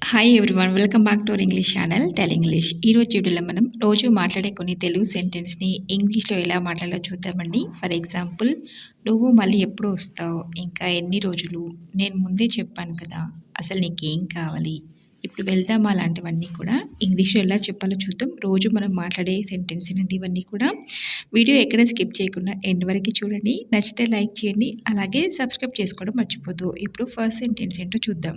Hi everyone, welcome back to our English channel tell English. ఈరోజు వీడియోలో మనం రోజు మాట్లాడే కొన్ని తెలుగు సెంటెన్స్ని ఇంగ్లీష్లో ఎలా మాట్లాడాలో చూద్దామండి. ఫర్ ఎగ్జాంపుల్, నువ్వు మళ్ళీ ఎప్పుడు వస్తావు, ఇంకా ఎన్ని రోజులు, నేను ముందే చెప్పాను కదా, అసలు నీకేం కావాలి, ఇప్పుడు వెళ్దామా, అలాంటివన్నీ కూడా ఇంగ్లీష్లో ఎలా చెప్పాలో చూద్దాం. రోజు మనం మాట్లాడే సెంటెన్స్ అండి ఇవన్నీ కూడా. వీడియో ఎక్కడ స్కిప్ చేయకుండా ఎండ్ వరకు చూడండి. నచ్చితే లైక్ చేయండి, అలాగే సబ్స్క్రైబ్ చేసుకోవడం మర్చిపోద్దు. ఇప్పుడు ఫస్ట్ సెంటెన్స్ ఏంటో చూద్దాం.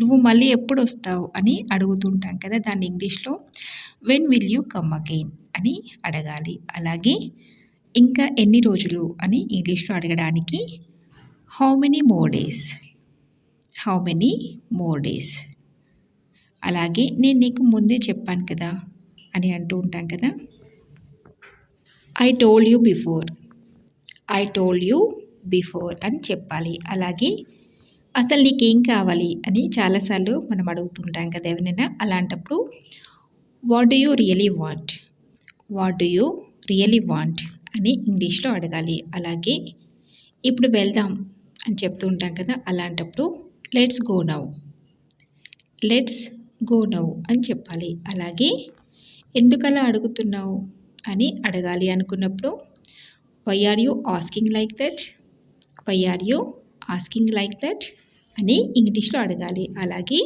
నువ్వు మళ్ళీ ఎప్పుడు వస్తావు అని అడుగుతుంటాం కదా, దాన్ని ఇంగ్లీష్లో when will you come again అని అడగాలి. అలాగే ఇంకా ఎన్ని రోజులు అని ఇంగ్లీష్లో అడగడానికి how many more days, how many more days. అలాగే నేను నీకు ముందే చెప్పాను కదా అని అంటూ ఉంటాం కదా, I told you before, I told you before అని చెప్పాలి. అలాగే అసలు నీకేం కావాలి అని చాలాసార్లు మనం అడుగుతుంటాం కదా ఎవరైనా, అలాంటప్పుడు what do you really want, what do you really want అని ఇంగ్లీష్లో అడగాలి. అలాగే ఇప్పుడు వెళ్దాం అని చెప్తూ ఉంటాం కదా, అలాంటప్పుడు let's go now, let's go now అని చెప్పాలి. అలాగే ఎందుకలా అడుగుతున్నావు అని అడగాలి అనుకున్నప్పుడు why are you asking like that, why are you asking like that అని ఇంగ్లీష్లో అడగాలి. అలాగే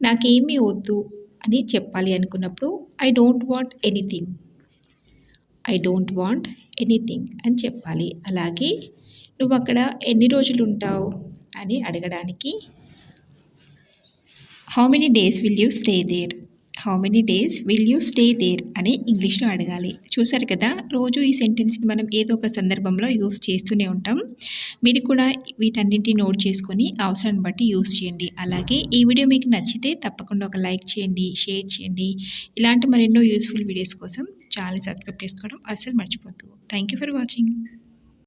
నాకేమీ వద్దు అని చెప్పాలి అనుకున్నప్పుడు I don't want anything, I don't want anything అని చెప్పాలి. అలాగే నువ్వు అక్కడ ఎన్ని రోజులు ఉంటావు అని అడగడానికి how many days will you stay there, how many days will you stay there అని ఇంగ్లీష్లో అడగాలి. చూసారు కదా, రోజు ఈ సెంటెన్స్ని మనం ఏదో ఒక సందర్భంలో యూస్ చేస్తూనే ఉంటాం. మీరు కూడా వీటన్నింటినీ నోట్ చేసుకొని అవసరాన్ని బట్టి యూస్ చేయండి. అలాగే ఈ వీడియో మీకు నచ్చితే తప్పకుండా ఒక లైక్ చేయండి, షేర్ చేయండి. ఇలాంటి మరెన్నో యూస్ఫుల్ వీడియోస్ కోసం ఛానల్ సబ్స్క్రైబ్ చేసుకోవడం అస్సలు మర్చిపోద్దు. Thank you for watching.